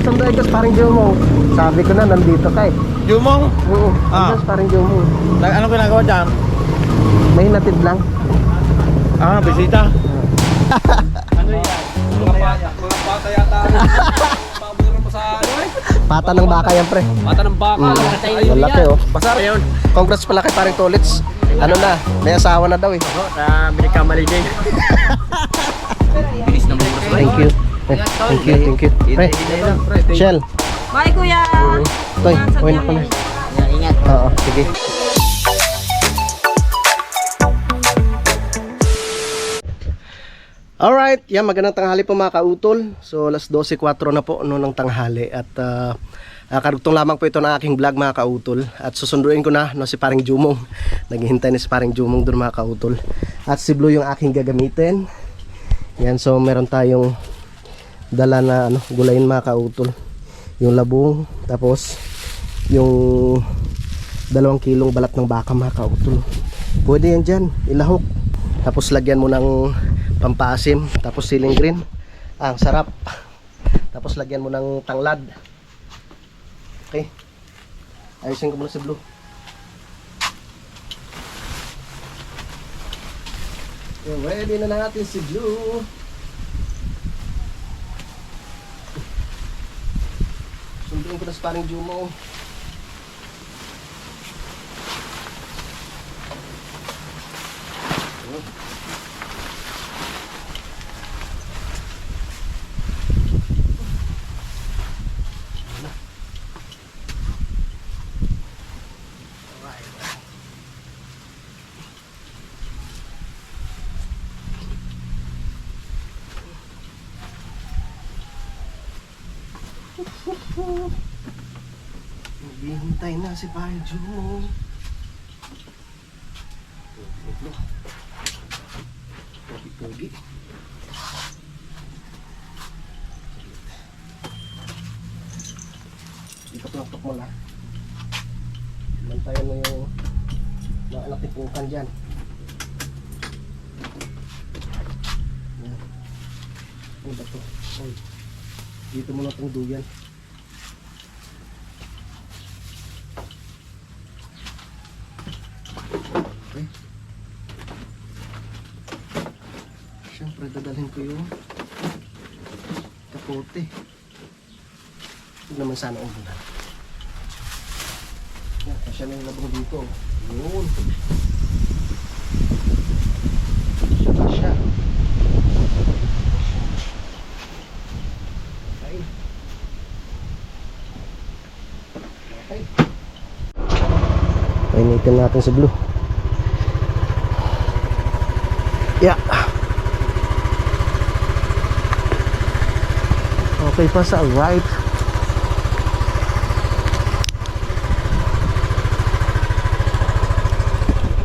Sunduin ko parang Jumong. Sabi ko na, nandito ka eh. Jumong? Oo, andas parang Jumong. Ano ginagawa dyan? May hinatid lang. Bisita. Ano yan? Mga pata yata. Paburo mo sa ano eh? Pata ng baka yan, pre. Pata ng baka. Malaki oh. Basar yun. Congrats pala kay paring Tolits. Ano na, may asawa na daw eh. Binikamali din. Bilis ng buros. Thank you. Thank you. Pre, Shell. Bye, kuya. Toy, uwi na kami. Ingat. Oo, sige. Alright, yan, magandang tanghali po mga kautol. So, alas 12:04 na po noon ng tanghali. At karugtong lamang po ito ng aking vlog mga kautol. At susunduin ko na si paring Jumong. Naghihintay na si paring Jumong doon mga kautol. At si Blue yung aking gagamitin. Yan, so meron tayong dala na gulayin mga kautol. Yung labong, tapos yung 2 kilong balat ng baka mga kautol. Pwede yan dyan, ilahok. Tapos lagyan mo ng pampaasim, tapos siling green. Ang sarap. Tapos lagyan mo ng tanglad. Okay. Ayusin ko muna si Blue. Okay, ready na natin si Blue. Sunduin ko na sa paring Jumo. Naghihintay na si paring Jumo. Pogi-pogi. Ipaplantok mo na. Bantayan mo yung mga anak tipukan dyan. Yan. Ano ba ito? Ay. Dito mo na itong duyan. Okay. Siyempre dadalhin ko yung kapote. Huwag naman sana umulan. Yan, kasya na yung labong dito. Yun. Kasya. Okay. Okay. Painitin natin sa Blue. Yeah. Okay pa sa right.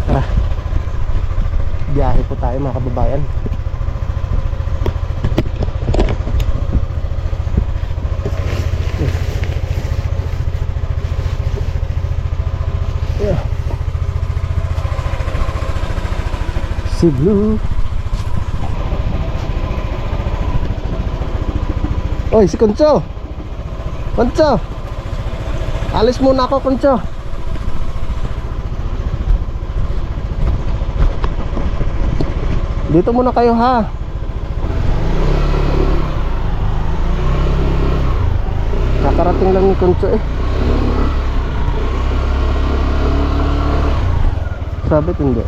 Tara. Biyahe po tayo mga kababayan. Yeah. Si Blue. Oy, si Concho. Concho. Alis muna ako, Concho. Dito muna kayo ha. Nakarating lang ni Concho eh. Sabit hindi.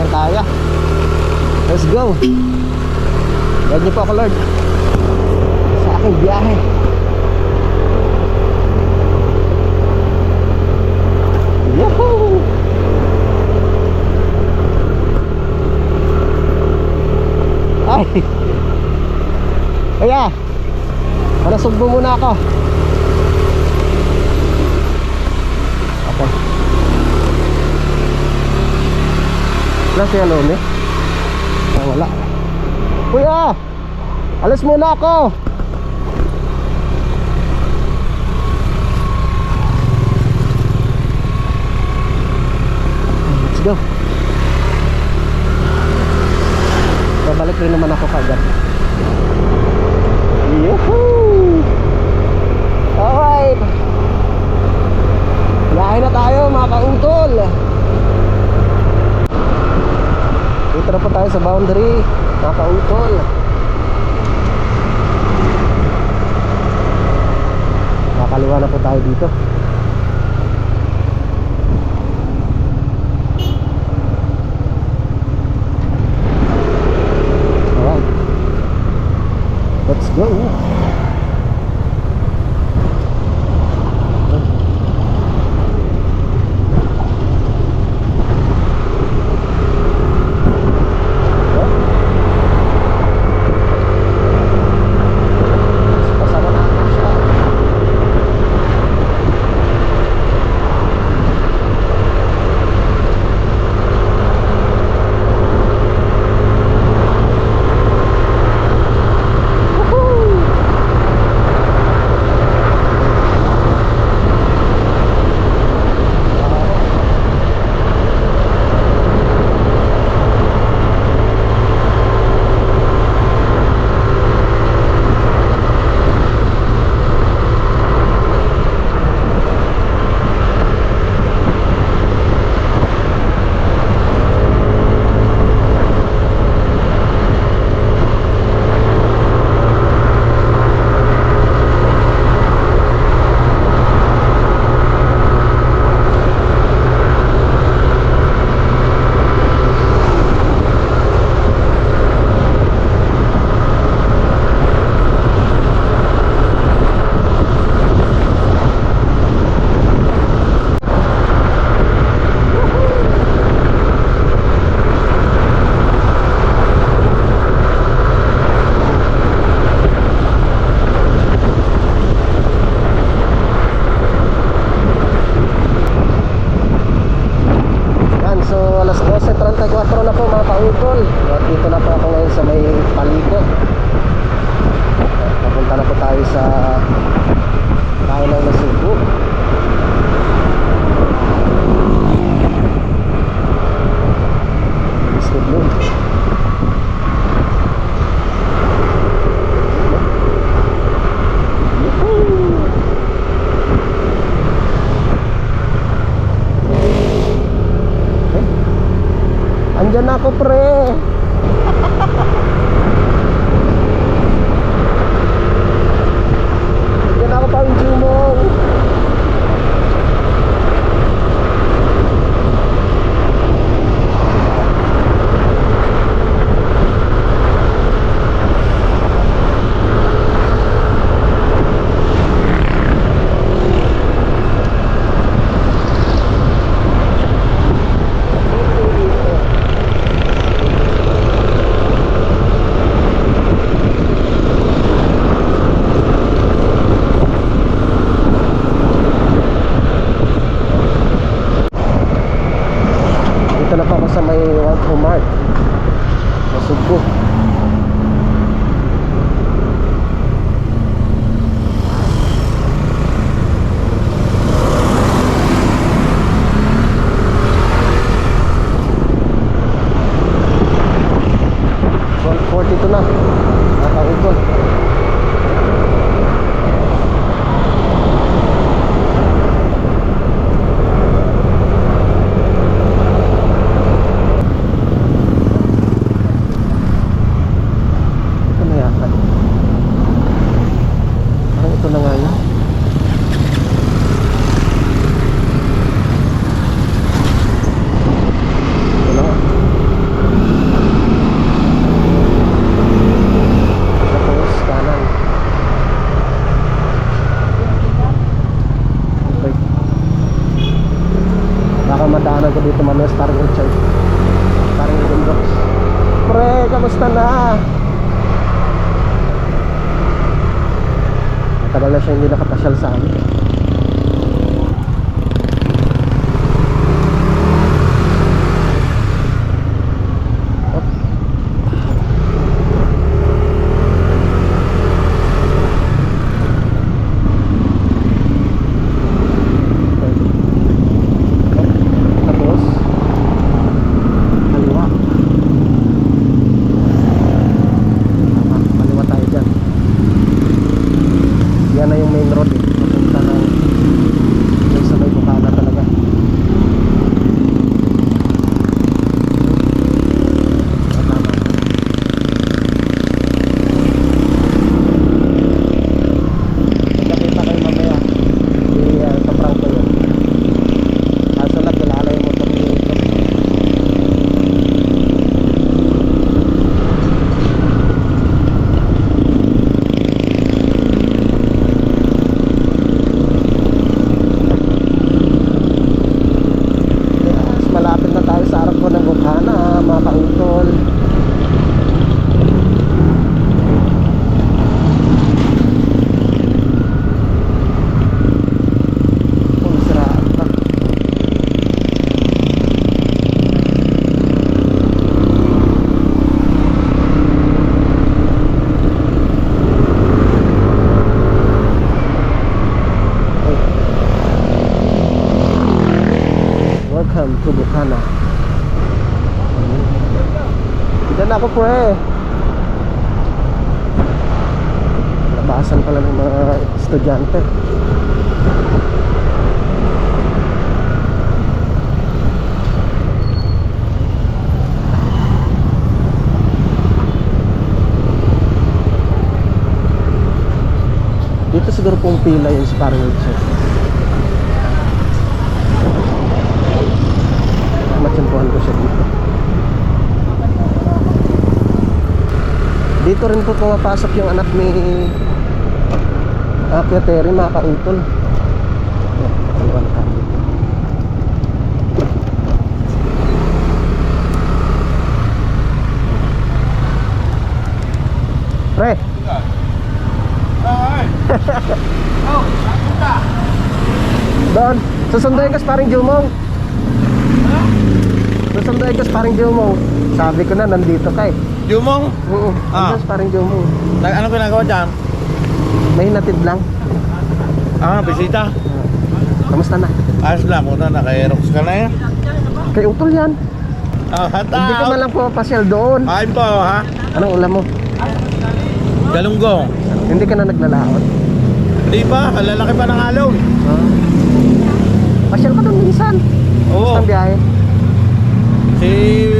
Kaya. Let's go. Huwag niyo po ako, Lord, sa aking biyahe. Yahoo! Ay! Kaya manasugbo muna ako. Okay. Wala siya Lome? Ah, wala. Kuya! Alis muna ako. Let's go. Babalik rin naman ako kagad. Yuhuu! Alright. Biyahe na tayo mga kautol. Dito na po tayo sa boundary mga kautol. Nakakaliwa na po tayo dito. Alright, let's go. Andyan ako pre. Andyan ako pang Jumong. Dito na po ako sa may Walmart sa Sugbo. $42 na nakautol. Ito na nga yun. Ito na nga. Tapos kanan. Okay. Baka madaanan ko dito mamaya sa Taring Orchard. Taring Orchard. Pre, kamusta na? Tagal na siya hindi nakapasyal sa amin. Bulacan ah. Diyan ako pre. Labasan pala ng mga estudyante. Dito siguro pong pila yun sa parang Richard. Matsimpuhan ko siya dito. Dito rin po pumapasok yung anak ni Kuya Terry, mga kautol. Ano ka dito? Pre! Doon, susunduin ka sa paring Jumong. Susunduin ka sa paring Jumong. Sabi ko na, nandito ka eh. Jumong? Oo, Ah. sa paring Jumong. Anong ginagawa dyan? May hinatid lang. Bisita. Kamusta na? Ayos lang, muna naka-aerox ka na yan. Kay utol yan. Hindi ko na lang pumapasyal doon. Kain po, ha? Anong ulam mo? Galunggong. Hindi ka na naglalaot. Di ba? Lalaki pa ng alon. Pasyal ka doon minsan. Oo. Sa biyahe. Si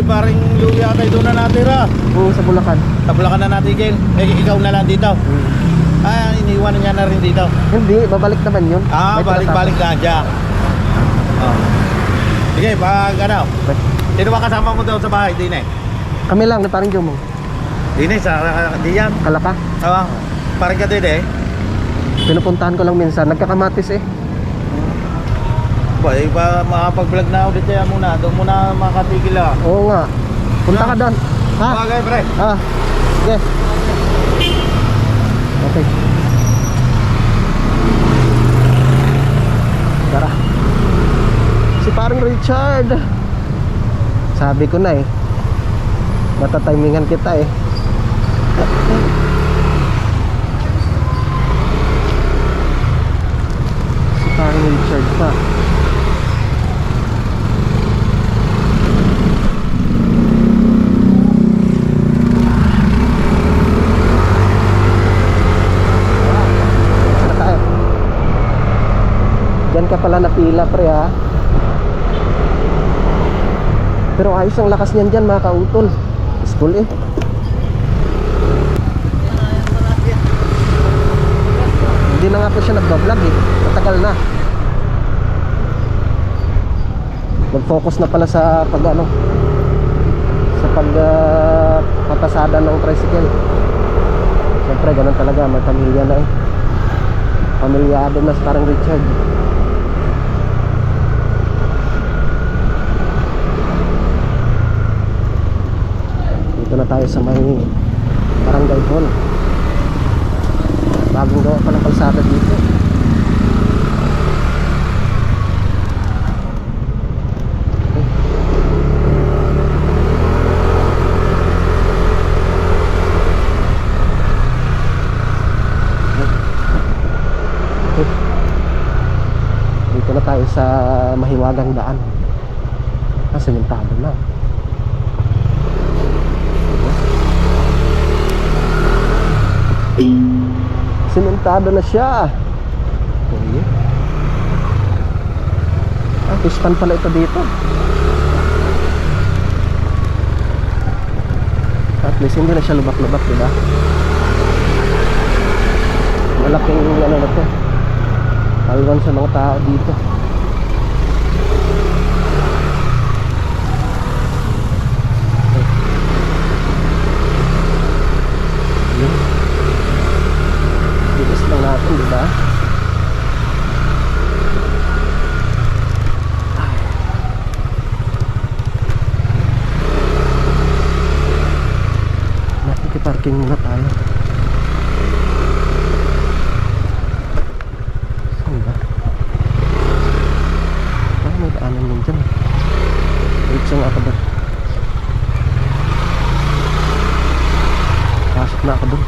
paring Louie ata doon na natira. Oo, sa Bulacan. Sa Bulacan na natigil. Ikaw na lang dito. Iniwan niya na rin dito. Hindi, babalik naman yun. May Balik-balik na dyan. Sige, pag ano. tinatapos. Sino ba kasama mo daw sa bahay? Dine? Kami lang, ni parang Jumong. Dine, sa diyan. Kalapa. Parang ka din eh. Pinupuntahan ko lang minsan. Nagkakamatis eh. Makapag-vlog na ulit kaya muna. Doon muna makatigil ah. Oo nga. Punta ka doon. Ha? Okay, pre. Sige. Okay. Tara. Si parang Richard. Sabi ko na eh. Matatimingan kita eh. Si parang Richard pa. Diyan ka pala napila pre ha. Pero ayos ang lakas niyan dyan mga kautol. School eh. Hindi na nga po siya nagbablog eh. Matagal na. Nag-focus na pala sa pag ano, sa pag papasada ng tricycle. Siyempre ganun talaga. May pamilya na eh. Pamilyado na parang Richard. Dito na tayo sa may Barangay Hall. Bagong gawa pa ng kalsada dito. Dito na tayo sa mahiwagang daan. Sementado na. Sementado na siya. Okay. Pispan pala ito dito. At least hindi na siya lubak-lubak, diba? Malaking ano na to. Alwan sa mga tao dito. Bilis lang natin, diba? Nakikiparking muna tayo. Saan ba? Parang may daanan lang dyan. Diretso nga ako doon. Pasok na ako doon.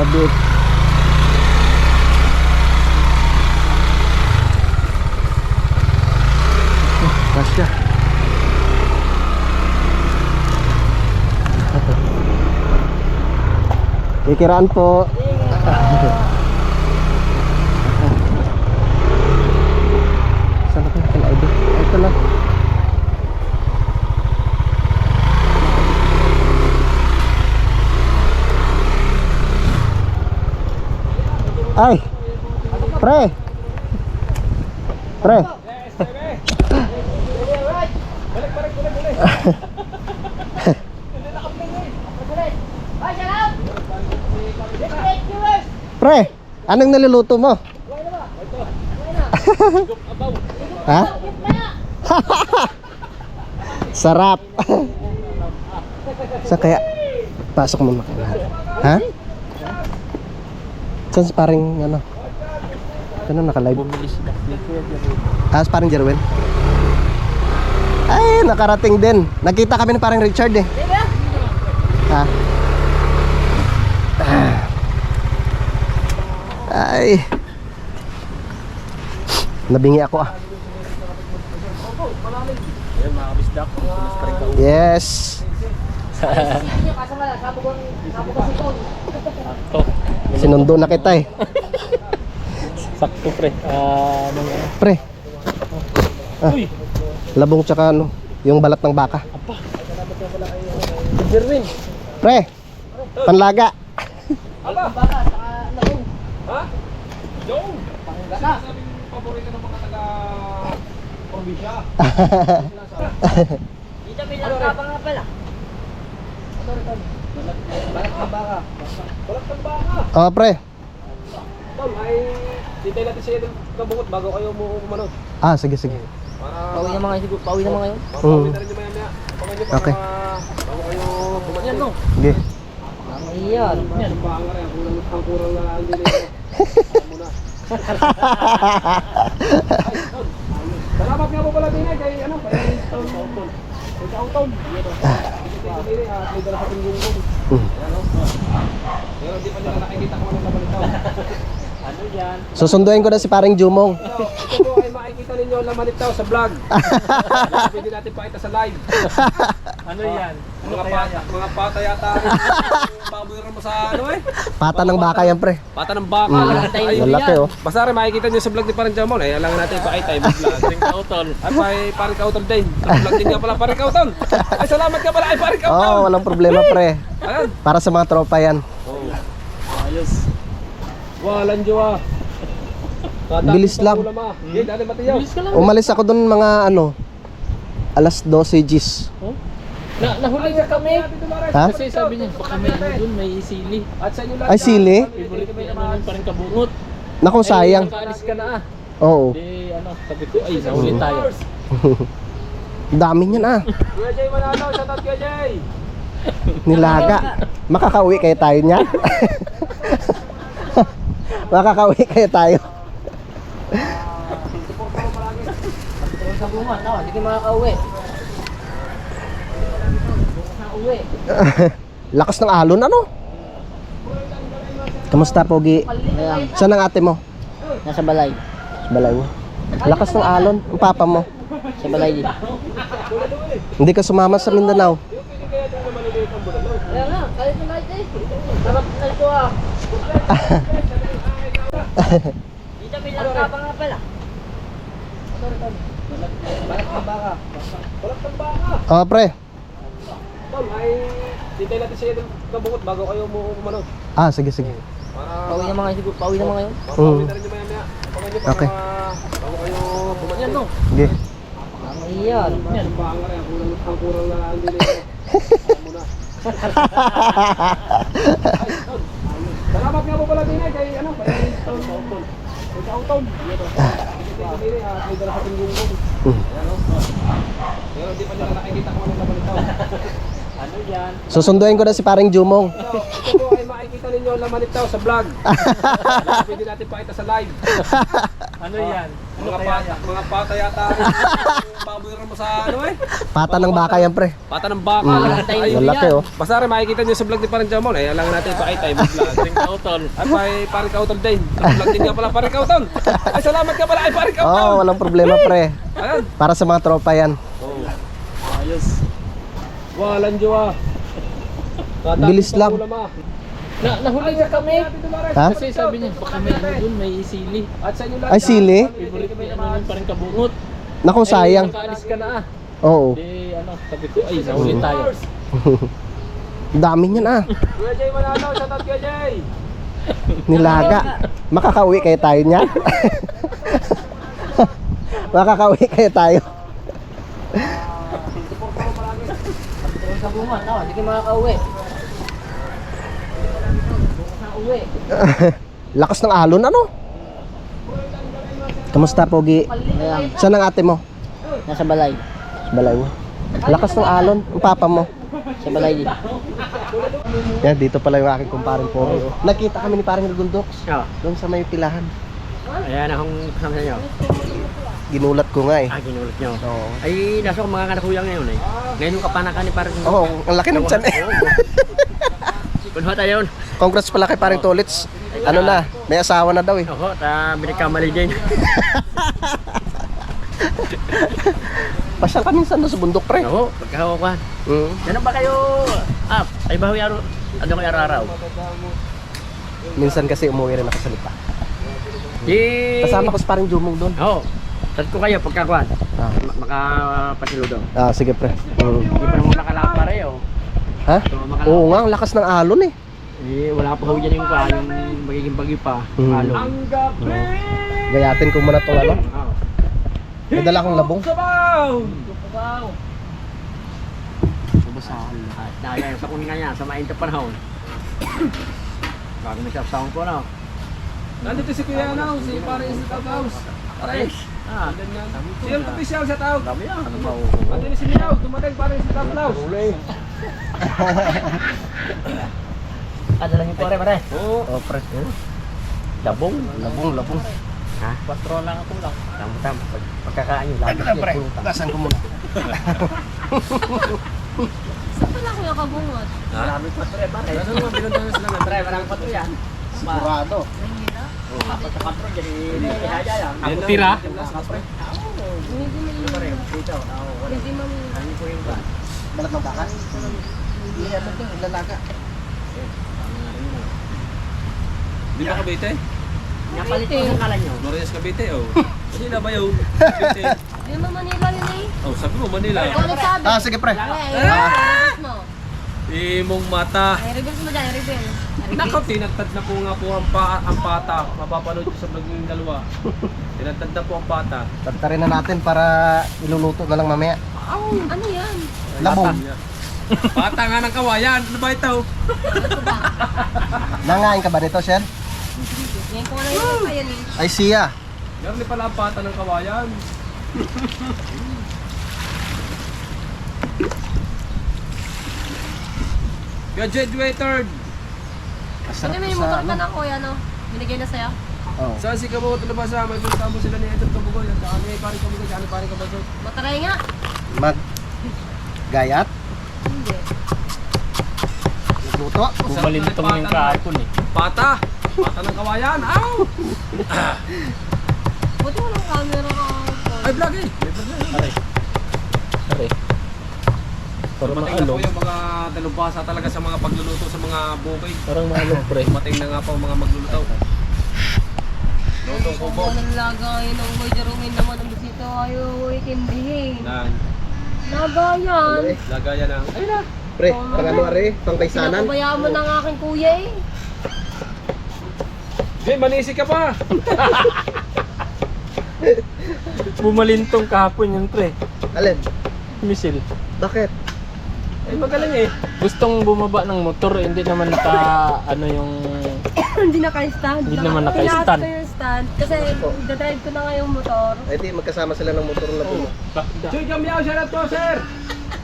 Grabe. Kasya. Kikiraan po. Saan na kayo? ID? Ito lang. Ay! Pre! Pre! Pre! Anong niluluto mo? Ha? Sarap! Sa kaya pasok mo makain. Ha? Saan si paring ano? Ano naka-live? Parang Jerwin. Ay, nakarating din. Nagkita kami ni parang Richard eh. Ha? Ay. Nabingi ako ah. Yes. Sinundo na kita eh. Sakto pre. Pre. Labong tsaka ano, yung balat ng baka. Jerwin. Pre. Panlaga. Ha? Dong. Sinasabing paborito ng mga taga probinsya. Dito may langkabang nga pala. Balat ng baka. Balat ng baka. Oh, pre. Tom, ay dito natin siya ng kabungot bago kayo umanod. Ah, sige, sige. Para Pauwi na mga siguro, pauwi na mga yun. mapawin na rin yung maya-maya. Pangan nyo para Okay. bago kayo umanod. Yan no. Sige. Iyan. Yan. Ang baka rin. Ang kurang na hindi nito. Alam mo na. Salamat nga po pala din eh. Kay ano? Kay Kauton. Kay Kauton. May dala sa tinggong. Pero di pa nila nakikita kung anong laban ito. Ano yan? Susunduin ko na si paring Jumong. Ito po ay makikita ninyo ang laman ito sa vlog. Pwede natin pakita sa live. Ano yan? Mga pata yata. Baboy mo sa ano eh? Pata ng baka yan, pre. Pata ng baka. Ayun Malaki oh. Basta rin makikita nyo sa vlog ni Parang Jamon. Ay, alangan natin ipakita yung vlog. Parang Kauton. Ay, Parang Kauton din. Sa vlog din nga pala Parang Kauton. Ay, salamat ka pala. Ay, Parang Kauton. Oh, walang problema, pre. Ayan. Para sa mga tropa yan. Ayos. Walang jowa. Bilis lang. Bilis ka lang. Umalis ako doon mga ano, alas 12 Gs. Nahuli ka kami. Ha? Kasi sabi niya, baka may ano dun, may sili. At sa inyo lahat. Ay, sili? Favorite may ano nun, parang kabungot. Naku, sayang. Nakaalis ka na ah. Oo. Di ano, sabi ko, ay, nahuli tayo. Dami niyan ah. Kuya Jay Manalo, shoutout Kuya Jay. Nilaga. Makakauwi kayo tayo niyan. Makakauwi kayo tayo. Sa bunga, no, hindi ka makakauwi. Nakauwi. Lakas ng alon ano? Kamusta, Pogi? Saan ang ate mo? Nasa balay. Sa balay mo. Lakas ng alon. Ang papa mo. Sa balay din. Hindi ka sumama sa Mindanao. Kaya nga, kalit na light eh. Sarap na ito ah. Dito may langkabang nga pala. Balat ng baka. Balat ng baka. Oh, pre. Tom, ay dito natin siya ng kabungot bago kayo umanod. Ah, sige, sige. Para Pauwi na mga siguro, pauwi na mga yun. mapawin na rin yung maya-maya. Pangan nyo para Okay. bago kayo umanod. Yan no. Sige. Iyan. Ang baka rin. Ang kurang na hindi nito. Alam mo na. Salamat nga po pala din eh. Kay ano? Kay Kauton. Kay Kauton. May dala sa tinggong. Pero di pa nila nakikita kung anong laban ito. Ano yan? Susunduin ko na si paring Jumong. Ito po ay makikita ninyo ang laman ito sa vlog. Pwede natin pakita sa live. Ano yan? Mga pata yata. Baboy rin mo sa ano eh. Pata ng baka yan, pre. Pata ng baka. Ang laki, oh. Basta rin makikita nyo sa vlog ni Parang Jamon. Eh, alam natin pakita yung vlog. Paring Kautol. Ay, Parang Kautol din. Sa vlog din nga pala Parang Kautol. Ay, salamat ka pala. Ay, Parang Kautol. Oo, walang problema, pre. Ayan. Para sa mga tropa yan. Oh. Ayos. Walang jowa. Bilis lang. Nahuli na kami. Ha? Kasi sabi niya, baka may ano dun, may sili. At sa inyo lahat. Ay, sili? Favorite niya naman parang kabungot. Naku, sayang. Nakaalis ka na ah. Oo. Di ano, sabi ko, ay, nahuli tayo. Dami niyan, ah. Kuya Jay Manalo. Shoutout Kuya Jay. Nilaga. Makakauwi kayo tayo niya. Makakauwi kayo tayo. Sa bunga, no, hindi kayo makakauwi. Uwi. Lakas ng alon, ano? Kamusta, Pogi? Saan ang ate mo? Nasa balay. Sa balay mo. Lakas ng alon. Ang papa mo. Sa balay din. Yan, dito pala yung aking kumparing Pogi. Nakita kami ni parang Rugundok. Oo. Doon sa may pilahan. Ayan akong kasama sa inyo. Ginulat ko nga eh. Ginulat nyo. Oo. Ay, nasa akong mga kanakuyang ngayon eh. Ngayon yung kapanakan ni parang... Oo, ang laki ng tiyan eh. Kunha tayo yun. Congrats pala kay parang Tolits. Ano na, may asawa na daw eh. Oo, binikamali din. Pasyal ka minsan doon sa bundok, pre. Oo, pagkahawakan. Mm. Ganun ba kayo? Ay bahawi araw. Ano kayo araw-araw? Minsan kasi umuwi rin ako sa lipa. Kasama ko sa parang Jumong doon. Oo. Tad ko kayo pagkakuan. Ah. Makapasilo daw. Ah, sige pre. Mm. Hindi pa naman nakalakap pareho. Ha? Oo nga, ang lakas ng alon eh. Wala pa ho dyan yung kuan, yung magiging bagyo pa. Halo. Ang gabi. Gayatin ko muna itong ano. Oo. May dala akong labong. Sabaw. Babasahan lahat. Dahil sa kuninga niya, sa mainit na panahon. Bago may sapsawang ko na. Nandito si Kuya Nao, si Parang Institute House. Aray. Siyang official sa tao. Dami yan. Ano ba? Nandito si Miao, dumating Parang Institute House. Dala niyo po pare. Oo. Oh, pre. Labong. Labong. Ha? 4 lang ako lang. Tama. Pagkakain nyo, labong siya. Pre, gasan ko muna. Saan pala kuya kabungot? Marami pa pre. Ano naman pinunta na sila ng Pre, marami pa to yan. Sigurado. Maynila? Apat sa 4 dyan. Ihaya yan. Ako tira. Hindi man Dito. Hindi man Ano po yung ba? Balat ng bakas? Hindi naman ito, lalaga. Di ba Cavite? Napalit ko yung kalan nyo. Marias Cavite, oh. Manila ba yun? Cavite. Hindi mo Manila yun eh. Oh, sabi mo Manila. Ikaw nagsabi. Ah, sige pre. Reveals mo. Imong mata. Ay, reveals mo dyan, reveals. Nako, tinatad na po nga po ang pata. Mapapanood ko sa vlog ng dalawa. Tinatad na po ang pata. Tagtarin na natin para iluluto na lang mamaya. Ano yan? Labong. Pata nga ng kawayan. Ano ba ito? Nangain ka ba nito, Sher? Ngayon ko na yung pa yan eh. Ay, siya. Meron pala ang pata ng kawayan. Graduated! Pwede may motor ka na kuya, no? Binigay na sa'yo? Oh. Saan si Kabuto na ba sa may punta mo sila ni Edward Kabugoy? Ang daan ni Pari Kabugoy, daan ni Pari Kabugoy. Mataray nga. Mag gayat, Hindi. luto. Bumalintong yung kahapon eh. Pata! Pata ng kawayan! Aw! Buti walang camera ka. Ay, vlog eh! May vlog na yun. Pare. Dumating na po yung mga dalubhasa talaga sa mga pagluluto sa mga bukid. Parang maalog pre. Dumating na nga po ang mga magluluto. Luto ko po. Ako nang lagay ng may jarungin naman ang bisito. Ayaw, itindihin. Lagayan. Lagayan ng... Ay na! Pre, pang ano are, pang kaysanan. Pinapabayaan mo ng aking kuya eh. Jay, manisi ka pa! Bumalintong kahapon yun pre. Alin? Misil. Bakit? Ay, magaling eh. Gustong bumaba ng motor, hindi naman ano yung... Hindi naka-stand. Hindi naman naka-stand. Pinatas ko yung stand. Kasi dadrive ko na nga yung motor. Ay, di, magkasama sila ng motor na bumo. Joy Gamiao, shout out po, sir!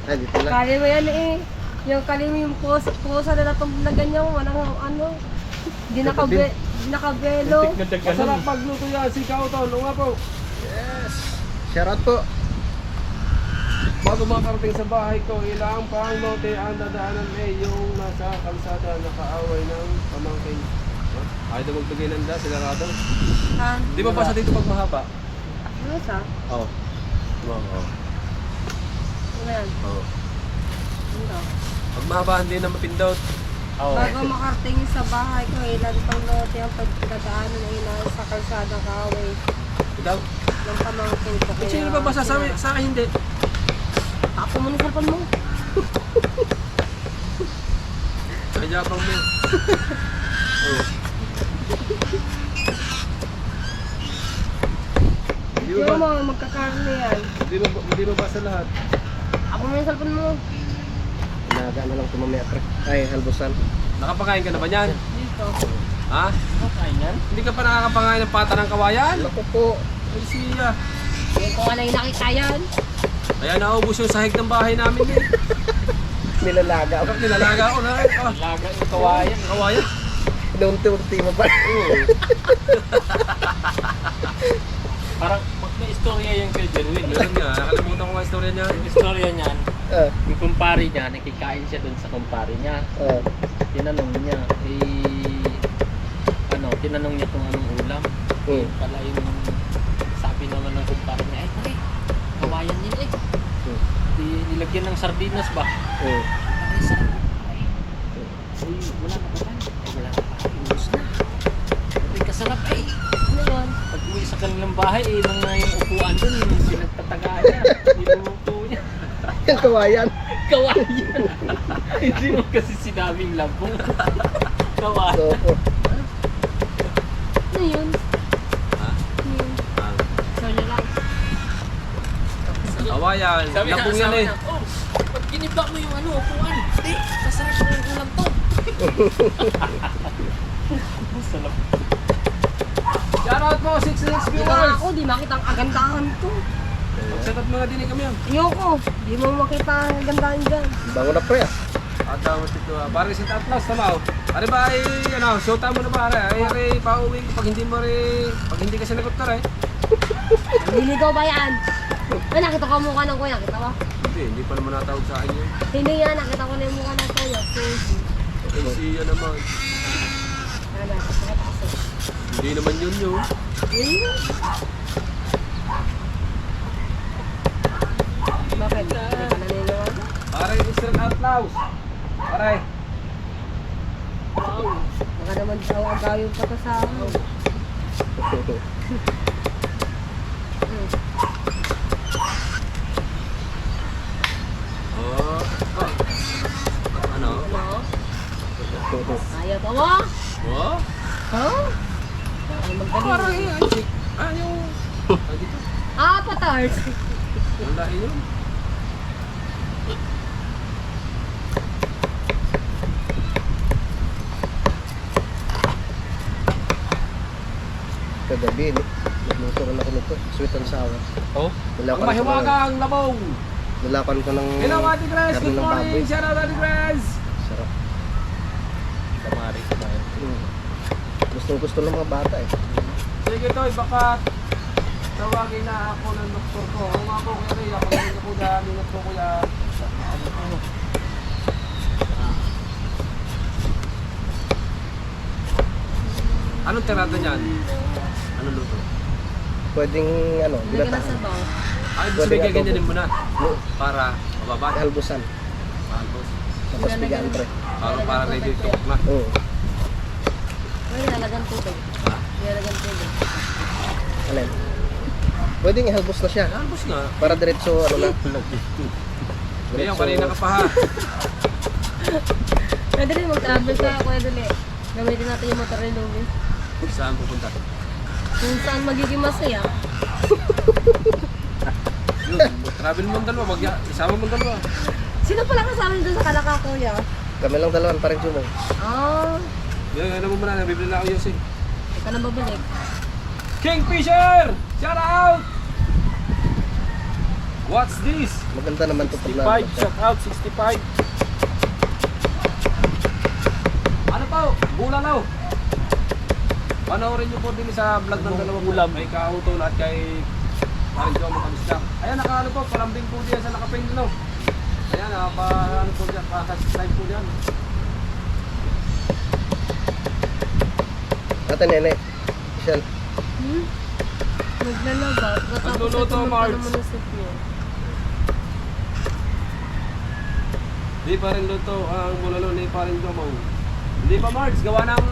Ay, dito lang. Kaya mo yan eh. Yung kalim yung pusa na natong na ganyan, walang ano. Hindi nakabelo. Masarap magluto yan, sikaw to. Oo nga po. Shoutout po. Bago makarating sa bahay ko, ilang pang lote ang dadaanan yung nasa kalsada na kaaway ng pamangkin. Ayaw na magbigay ng da, silarado. Ha? Di ba basta dito pag mahaba? Ano sa? Oo. Oo. Ano yan? Oo. Ano? Pag mahaba, hindi na mapindot. Bago makarating sa bahay ko, ilan pang lote ang pagdadaanan ay nasa kalsada kaaway Ikaw? ng pamangkin ko. Kung sino ba basta sa akin hindi? Ako mo ng cellphone mo. Kaya pang mo. Oo. Pero mo, magkakarne yan. Hindi mo basta lahat. Ako mo ng cellphone mo. Naga na lang ito mamaya pre. Ay, halbusan. Nakapakain ka na ba niyan? Dito. Ha? Kain yan? Hindi ka pa nakakapangain ng pata ng kawayan? Ako po. Ay siya. Hindi ko nga lang nakita yan. Kaya naubos yung sahig ng bahay namin eh. Nilalaga ako. Bakit nilalaga ko na? Laga yung kawayan. Kawayan? Unti-unti mo pa. Parang may istorya yung kay Jerwin. Meron nga, nakalimutan ko nga istorya niya. Yung istorya niyan, Ah, yung kumpare niya, nakikain siya dun sa kumpare niya. ah. Tinanong niya, tinanong niya kung anong ulam. Pala yung sabi naman ng kumpare niya, ay pare, kawayan yun eh. Nilagyan ng sardinas ba? Ay, sarap. Ay, wala na pa. Wala na pa. Ubus na. Ay, kasarap eh. Ano yun? Pag uwi sa kanilang bahay, nang na yung upuan dun, pinagtataga niya. Niluto niya. Yung kawayan. Kawayan. Hindi mo kasi sinabing labong. Kawayan. So, Ano yun? Ha? Ano yun? So nyo lang. Kawayan. Labong yan eh. Oh, pag giniba mo yung upuan, hindi, masarap na yung ulam to. Masarap. Shoutout mo, 66 Di ba viewers. ako, di makita ang kagandahan ko. Shoutout mo nga din kami yan. Ayoko, di mo makita ang kagandahan dyan. bango na pre ah. At dapat ito, pare si Tatlas, tamaw. Pare ba ay, showtime mo na pare. Ay, pauwi, pag hindi ka sinagot ka rin. Nililigaw ba yan? Ay, nakita ko ang mukha ng kuya, kita ba? Hindi pa naman natawag sa akin yun. Hindi nga, nakita ko na yung mukha ng kuya. Ay, siya naman. Ano, nakataas. Hindi naman yun yun. Bakit? Hindi ka naniniwala? Pare, Mr. Outlaws. Pare. Baka naman daw ang gawin pa to sa akin. Oh. Ano? Ano? Ayaw pa mo? Oh? Huh? Parang yun. Yung... dito. Ah, patars. Wala yun. Kagabi, nagluto rin ako nito. Sweet and sour. Oh? Nilapan Ang ko mahiwaga ang labong. Nilapan ko ng Hello, Ate Grace. karne Good ng baboy. morning. Shout out, Ate Grace. Sarap. Kamari ko tayo. Gusto ng mga bata eh. Sige, Toy. Baka tawagin na ako ng doktor ko. Oo nga po, Kuya Ray. Ako na rin ako dyan. Ingat po, Kuya. Anong tirada niyan? Anong luto? Pwedeng ano, Hindi ka na ginatahan. sabaw. Ay, Pwede sige, adobo. ganyanin mo na. Para mababa. Halbusan. Albos. Tapos bigyan pre. Para ready to cook na. Oo. May nalagyan tubig. Ha? Nilagyan tubig. Alin? Pwedeng ihalbos na siya. Albos nga. Para diretso ano na. Ngayon, kanina ka pa ha. Pwede rin mag-travel sa Kuya Dali. Gamitin natin yung motor ni Louie. Saan pupunta? Kung saan magiging masaya. Yun, travel mo ang dalawa. Isama mo ang dalawa. Sino pala kasama nyo doon sa Kalaka, Kuya? Kami lang dalawan parang Jumong. Ah, Yan, ano mo muna. Nabibili na ako Yossi. hindi ka na babalik. Kingfisher! Shout out! What's this? Maganda naman ito pag 65, shout out 65. Ano pa? Bulalaw. Panoorin niyo po din sa vlog ng dalawang ulam. Kay Kautol at kay Paring Jomo Kabisdak. Ayan, naka ano po, palambing po diyan sa nakapin no. Ayan, ano po diyan, pa-subscribe po diyan. Ate Nene. Michelle. Naglalaga. Nagluluto, Marge. naman ang soup niya. Di pa rin luto ang bulalo ni Paring Jomo. Hindi pa Marge, gawa ng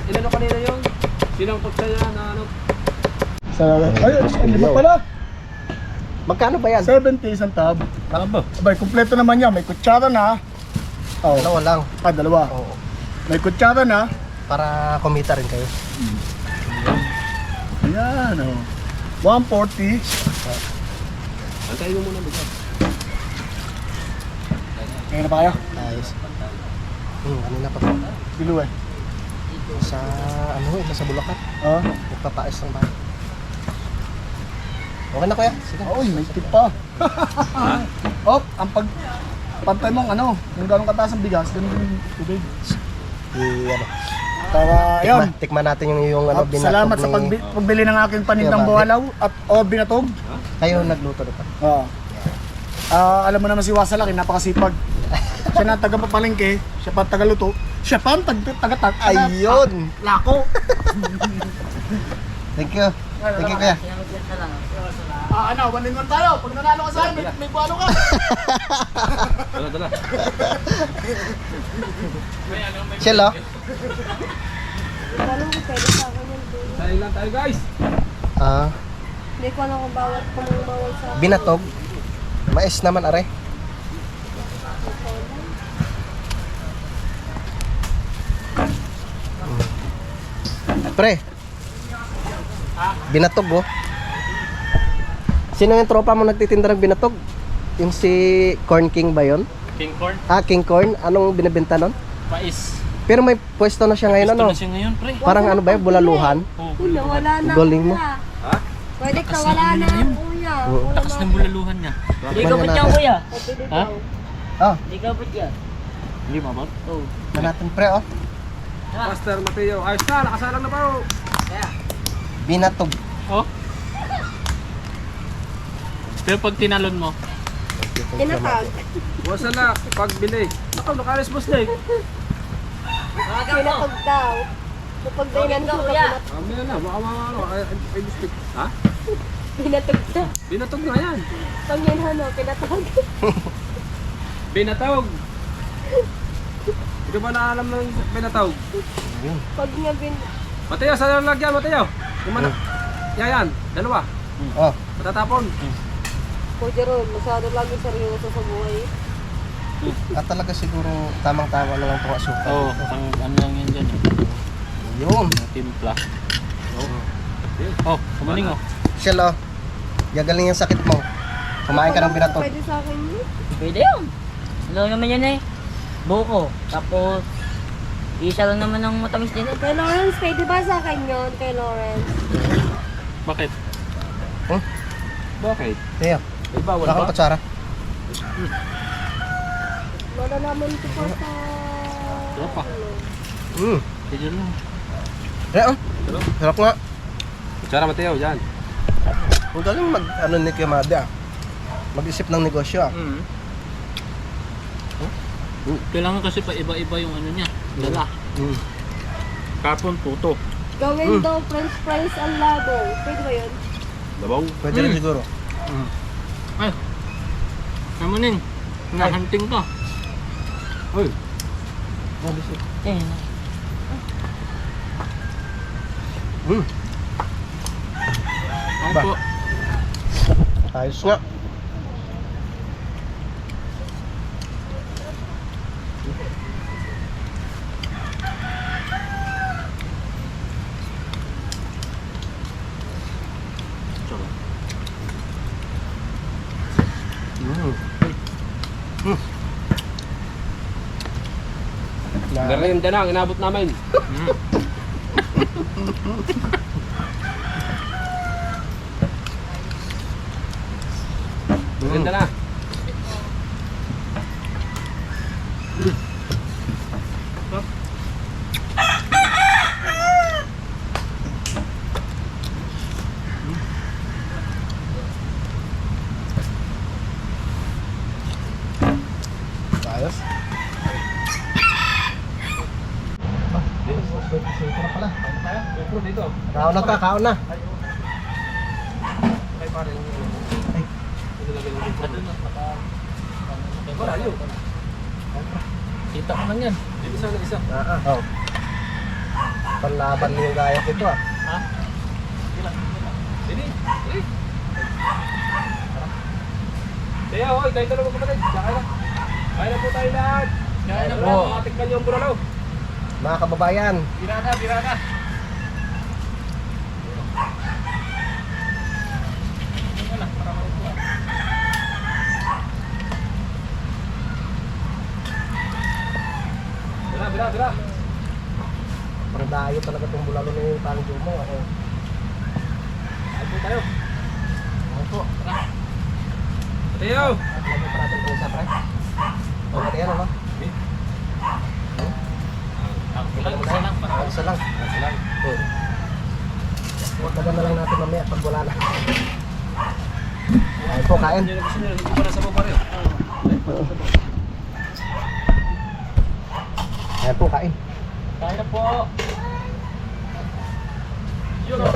ilano kanina yun. Sinangkot siya niya na ano. Ay, lima pala. Magkano ba yan? 70 isang tab. Abay, kumpleto naman yan. May kutsara na. Oh. Dalawa lang. Dalawa. Oo. May kutsara na. Para kumita rin kayo. Ayan, oh. 140. Antayin mo muna bigas. Ngayon na ba kayo? Ayos. Kanina pa po. Bilo eh. Sa sa Bulacan. Oh. Nagpapaayos ng bahay. Okay na kuya. Sige. Uy, may tip pa. Oh, ang pantay mong ano, yung gano'ng kataas ang bigas, ganun yung tubig. Ano, Para, yun. tikman natin yung ano, binatog Salamat sa ni... pagbili ng aking panindang Kuya buhalaw at binatog. Kayo nagluto dito. Oo. Alam mo naman si Wasalaki, napakasipag. Siya na taga-papalengke, siya pa taga-luto, siya pa ang taga-tag. Ayun! Lako! Thank you. Thank you kuya. Ano, 1-in-1 tayo. Pag nanalo ka sa akin, may buhalo ka. Dala. Chill oh. Alam ko pwede sa akin yan. Dahil lang tayo guys. Hindi ko alam kung bawal sa akin. Binatog. Mais naman are. Pre. Binatog oh. Sino yung tropa mo nagtitinda ng binatog? Yung si Corn King ba yun? King corn, King Corn. Anong binibenta nun? mais. Pero may pwesto na siya ngayon Gusto ano? na siya ngayon, pre. Parang ano ba yun? Bulaluhan? Oh, Hindi, wala na. Galing mo. kuya. Ha? Pwede ka, wala na. Kuya. Oo. takas ng bulaluhan niya. Ikaw ba dyan kuya? Ha? Oh, Hindi ba, Bob? ba natin pre oh. Master Mateo. Ayos na, nakasalang na pa oh. Binatog. Oh. Pero pag tinalon mo, Tinatag. Wasa na, pagbili. Nakalis boss na eh. Tinatag daw. Kapag dainan ko, kuya. Mamaya na, baka ano, ay biscuit. Ha? Tinatag na. Binatog na yan. Pag yun, ano, tinatag. Binatawag. Hindi ba naalam ng binatawag? Pag nga Mateo, saan ang lagyan, Mateo? Yung mana... Yan, dalawa. Oh, Matatapon. Po, Jeron, masyado lagi seryoso sa buhay. talaga siguro tamang-tama lang itong asukal. oh, pang ano lang yan dyan. Yun. Timpla. Oh, kumaling oh. Shell oh. Gagaling yung sakit mo. Kumain ka ng binatog. Pwede sa akin yun. Pwede yun. Ano naman yan eh. Buko. Tapos, isa lang naman ng matamis din. Kay Lawrence, pwede ba sa akin yun? Kay Lawrence. Bakit? Bakit? Teo, Ay, bawal wala kang ba? kutsara. Wala naman ito pa sa... Wala pa. Hmm. Sige lang. Oh. Sarap nga. Kutsara, Mateo, dyan. Ang galing ano ni Kimada. Mag-isip ng negosyo ah. Kailangan kasi pa iba-iba yung ano niya. Dala. Kapon, puto. Gawin daw french fries ang labo. Pwede ba yun? Labong. Pwede rin siguro. Ay. Namunin. Nahunting ka. Uy. Eh, Ako Ba? po. Ayos nga. Merienda na ang inabot namin. Merienda na. bro dito. Kaon na ta, kaon na. Kay pare. Ay. Nilagay mo dito. Ano na, Malayo. kita ko man yan. Dito sa isa. Oh. Panlaban yung gaya dito ah. Ha? Dini. Dini. Kaya hoy, kayo dalawa kapatid. Kaya na. Kaya na po tayo lahat. Kaya na po. Matikman yung buralaw. Mga kababayan, Birada, birada. Bira, bira, bira. parang dayo talaga itong bulalo ni Parang Jumong. Ako. Ayun po tayo. Ako po. Tayo. Lagyan pa natin itong isa, pre. O, pati yan, ano? Isa lang. Isa lang. Isa lang. Lagyan na lang natin mamaya pag wala na. Ayun po, kain. Hindi na gusto nyo, hindi pa nasa baba rin. Ayun po, kain. Kaya na po. Yun o.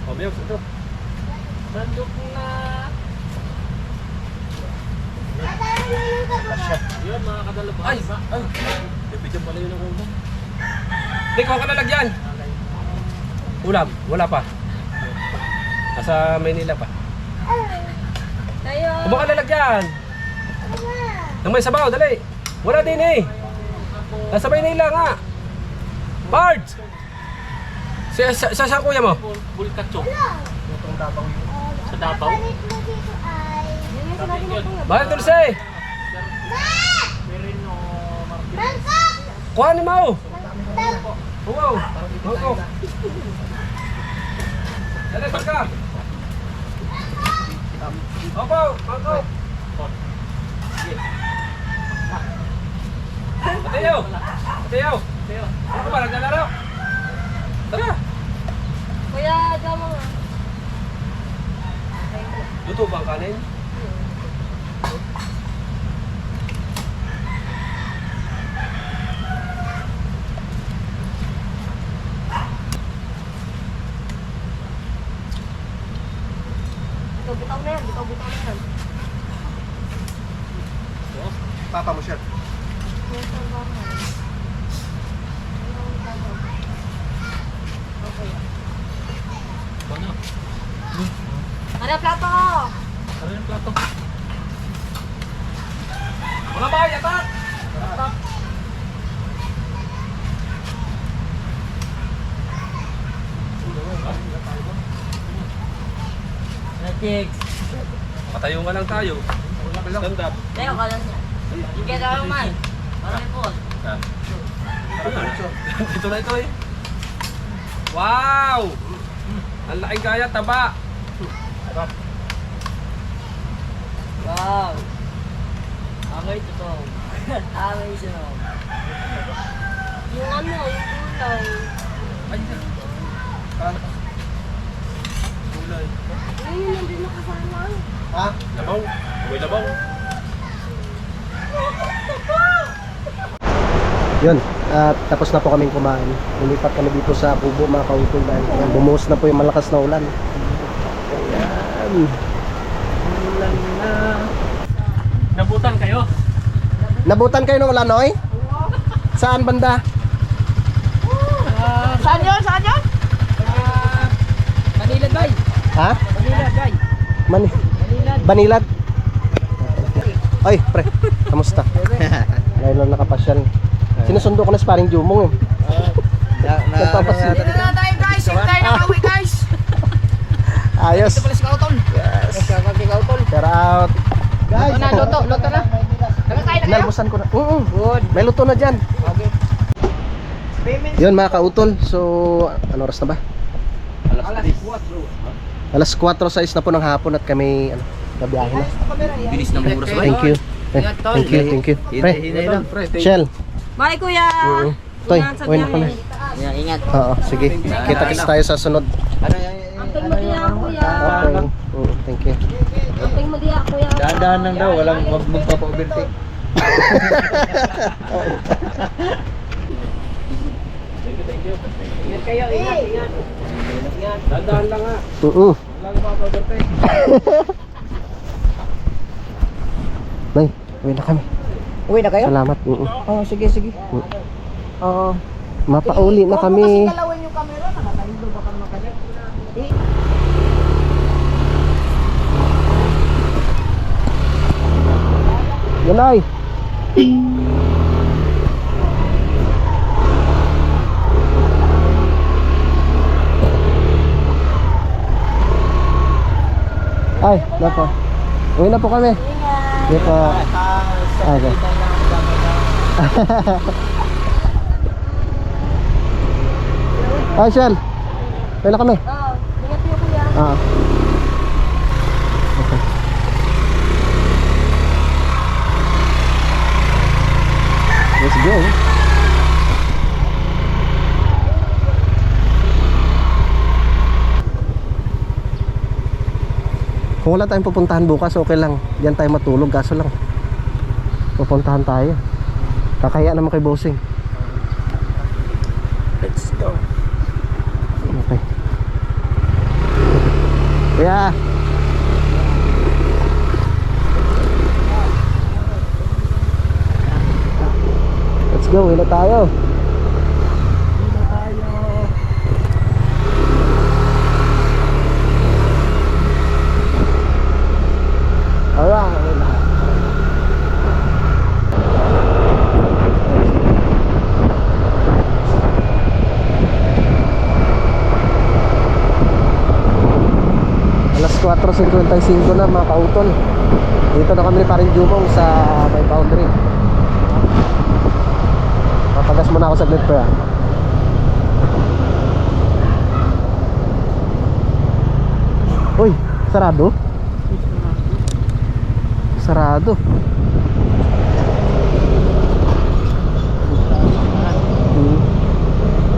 O, Biyog, ito. Nandok na. Yun, mga kadalabas. Ay! Ay! Bibigyan pala yun ng ulam. Hindi, kuha ka lalagyan. Ulam, wala pa. Nasa Maynila pa. Tayo. Kuha ka lalagyan. Nang may sabaw, dali. Wala din eh. Nasa Maynila nga. Bard! Sa kuya mo? Bulkatso. Sa Davao. Yun yung sinabi mo kuya. Bakit Dulce? Merino Martin. Kuha ni Mau. Wow. Wow. Dali, pagka. Opo, pagka. Mateo. Mateo. Ano ba, naglalaro? Tara. Kuya, dama nga. Luto ba ang kanin? Bitaw na yan, bitaw na yan. Papa mo siya. Kuya, saan ba nga? Ano? Ano plato ko? Ano yung plato? Wala ba? Yatat! Chicks. Patayo nga lang tayo. Stand up. Tayo ka lang niya. Get out of mine. Parang po. Ito na ito eh. Wow! Ang laking kaya, taba. Wow. Amay ito to. Amay ito. Yung ano, yung gulay. Ay, gulay. Yun yung nandun na kasama. Ha? Labaw. May labaw. Yun, at tapos na po kaming kumain. Lumipat kami dito sa Kubo, mga kautol, dahil bumuhos na po yung malakas na ulan. Ayan. Ulan na. Nabutan kayo? Nabutan kayo ng ulan, Noy? Saan banda? Saan yun? Saan yun? Manila, guy. Ha? Manila, guy. Banilad? Ay, pre, kamusta? Ngayon lang nakapasyal. Sinusundo ko na si Paring Jumong eh. Nagpapasyal. Dito na tayo, guys. Dito tayo nakawi, guys. Ayos. Ito pala si Kauton. Yes. Kauton. Shout out. Guys, Luto na. Nakakain na kayo? nalmusan ko na. Good. May luto na dyan. Okay. Yun mga kautol. So, ano oras na ba? Alas 4:06 na po ng hapon at kami nabiyahe na. Bilis ng oras ba? Thank you. Thank you. Pre, Shell. Bye, kuya. Toy, uwi na kami. Ingat. Oo, sige. Kita-kits tayo sa sunod. Amping mo diya, kuya. Okay. Thank you. Amping mo diya, kuya. Dahan-dahan lang daw, walang magpapa-overtake. Ingat kayo. Ingat. Dandahan lang ha. Oo. Lang pa overtake. Nay, uwi na kami. Uwi na kayo? Salamat. Oo, sige, sige. Oo. Mapauli na kami. Dalawin yung camera, nakakalindo baka makalit. Yan ay. Ay, nako. Uwi na po kami. Hindi po. Okay. Ay, Shell. Uwi na kami. Oo, ingat niyo kuya. Ah. Okay. Let's go. Kung wala tayong pupuntahan bukas, okay lang. Diyan tayo matulog, kaso lang pupuntahan tayo. Kakaya naman kay Bossing. Let's go. Okay. Yeah. Let's go, hila tayo. Alright. Alas 4:55 na mga kautol. Dito na kami ni Paring Jumong sa may boundary. Papagas muna ako saglit pa. Uy, sarado? Sarado.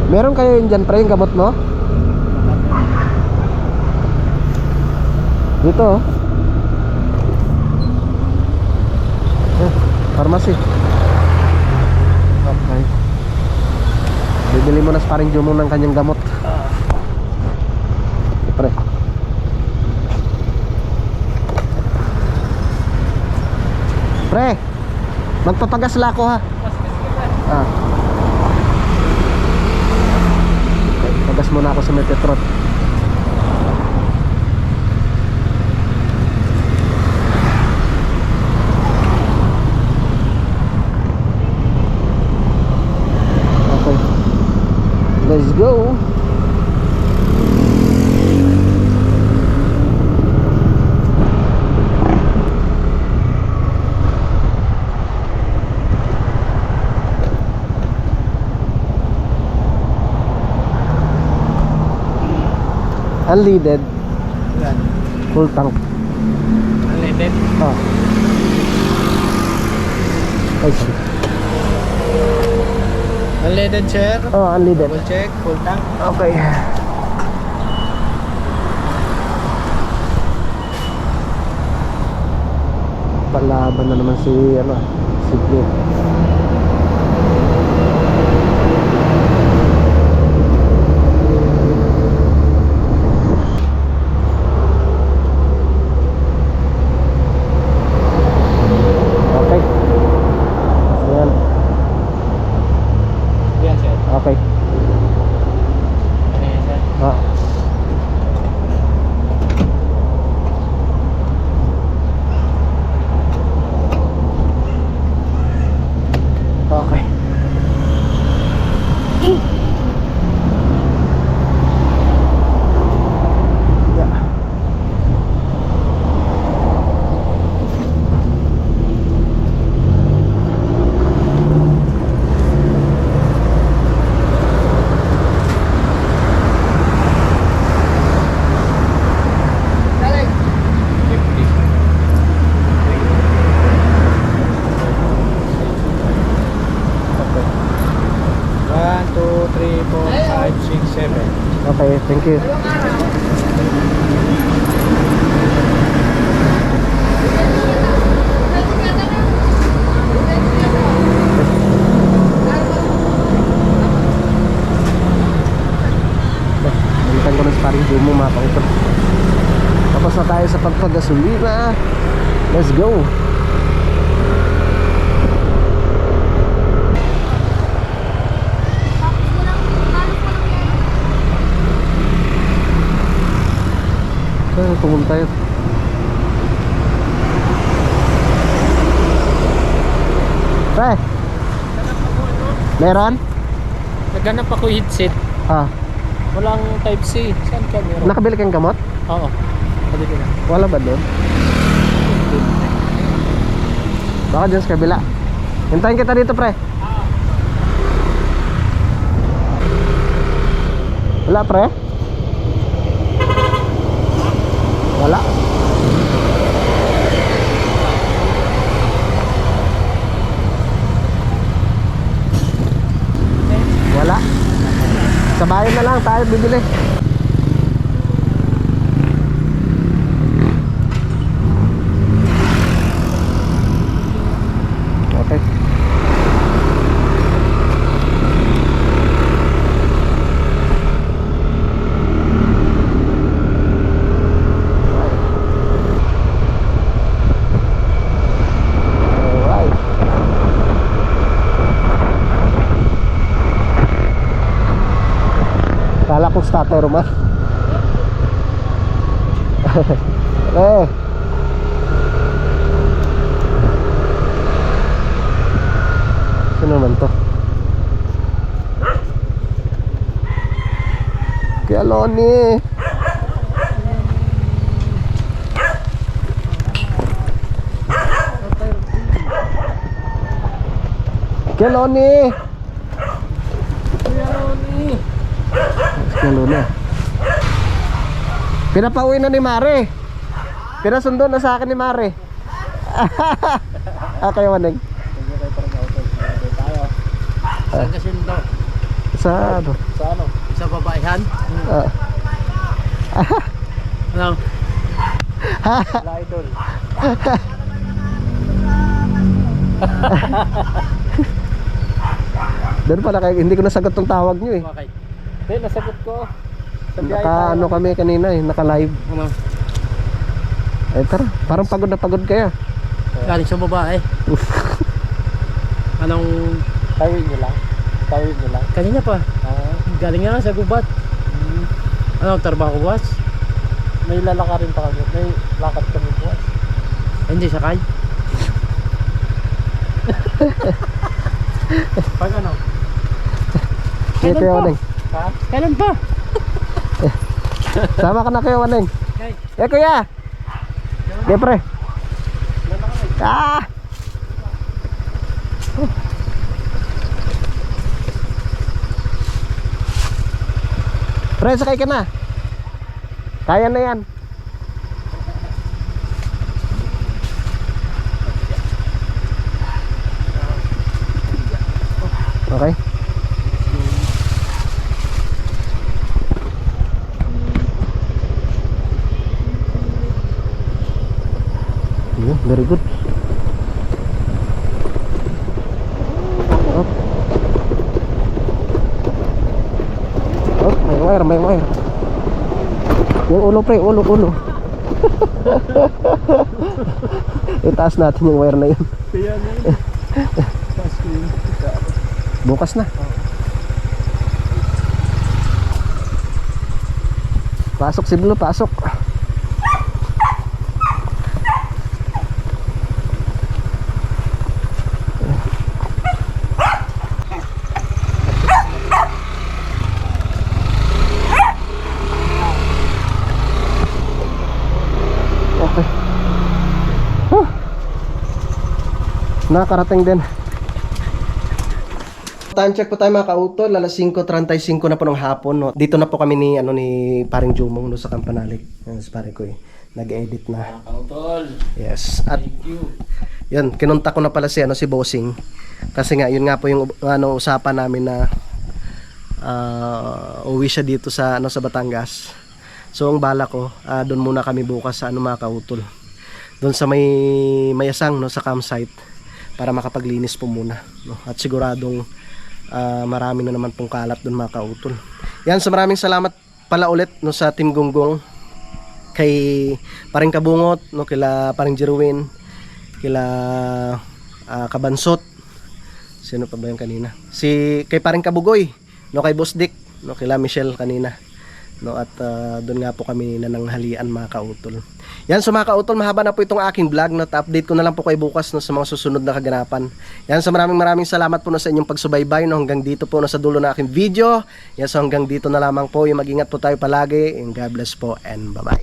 Meron kayo yun dyan, pre, yung gamot mo? Dito oh. Pharmacy. Okay. Bibili mo na sa Paring Jumong ng kanyang gamot. Pre. Pre, magpapagas la ako ha. Ah. Okay, pagas muna ako sa Metetrot. Okay. Let's go. Unleaded. Full tank. Unleaded. Oh. Ay, sorry. Unleaded, sir. Oh, unleaded. Double check, full tank. Okay. Palaban na naman si si Blue. Okay. Ayan. Yan, sir. Okay. Ano yan, sir? Ah. Okay. Yeah. Okay. 1, 2, 3, 4, 5, 6, 7. Okay, thank you. Balik Hintayin ko na si paring Jumo mga kautol. Tapos na tayo sa pagpagasolina. Let's go. Saan pumunta yun? Pre! Meron? Naghanap ako headset. Ah, Walang type C. Saan ka meron? nakabili kang gamot? Oo. Pwede na. Wala ba doon? Baka dyan sa kabila. Hintayin kita dito, pre. Wala, pre? Wala. Wala. Sa bayan na lang tayo bibili. Okay. Alright. Kala ko starter man. Eh. Sino naman to? Kaya Loni. Kaya Loni. Kaya Loni. Pinapauwi na ni Mare. Pinasundo na sa akin ni Mare. Kayo Maneng. Saan kasi ito? Sa ano? Sa ano? Sa babaihan? Ah. Ano? Wala idol. Doon pala kayo, hindi ko nasagot tong tawag nyo eh. Bakit? Hindi, nasagot ko. Sa biyahe Naka tayo. ano kami kanina eh, naka live. Ano? Eh tara, parang pagod na pagod kayo. Galing sa babae. Anong tawid nyo lang? Tawid nyo lang? Kanina pa. Galing nga lang sa gubat. Anong trabaho buwas? May lalaka rin pa kami. May lakad kami buwas. Hindi sakay. Pag ano? Kaya kayo Maneng. Ha? Kailan pa? Sama ka na kayo Maneng. Okay. Eh kuya. Okay pre. Ah! Pre, sakay ka na. Kaya na yan. Okay. Yeah, very good. Up. Oh, may wire. Yung ulo pre, ulo. Itaas natin yung wire na yun. Kaya na yun. Bukas na. Pasok si Blue, pasok. Okay. Nakarating din. Time check po tayo mga kautol, alas 5:35 na po ng hapon, no. Dito na po kami ni paring Jumong no, sa Campanalik. Yan si pare ko eh. Nag-edit na. Kautol. Yes. At Thank you. yun, kinunta ko na pala si si Bossing. Kasi nga yun nga po yung usapan namin na uwi siya dito sa sa Batangas. So ang bala ko, doon muna kami bukas sa mga kautol. Doon sa may Mayasang no, sa campsite para makapaglinis po muna, no. At siguradong marami na naman pong kalat doon mga kautol. Yan, so maraming salamat pala ulit no sa Team Gonggong kay Paring Kabungot, no, kila Paring Jerwin, kila Kabansot. Sino pa ba yung kanina? Kay Paring Kabugoy, no, kay Boss Dick, no, kila Michelle kanina. No, at doon nga po kami nananghalian mga kautol. Yan, so mga kautol, mahaba na po itong aking vlog, no, update ko na lang po kayo bukas no, sa mga susunod na kaganapan. Yan, so maraming salamat po no, sa inyong pagsubaybay no, hanggang dito po no, sa dulo na aking video. Yan, so hanggang dito na lamang po, yung mag-ingat po tayo palagi, and God bless po and bye bye.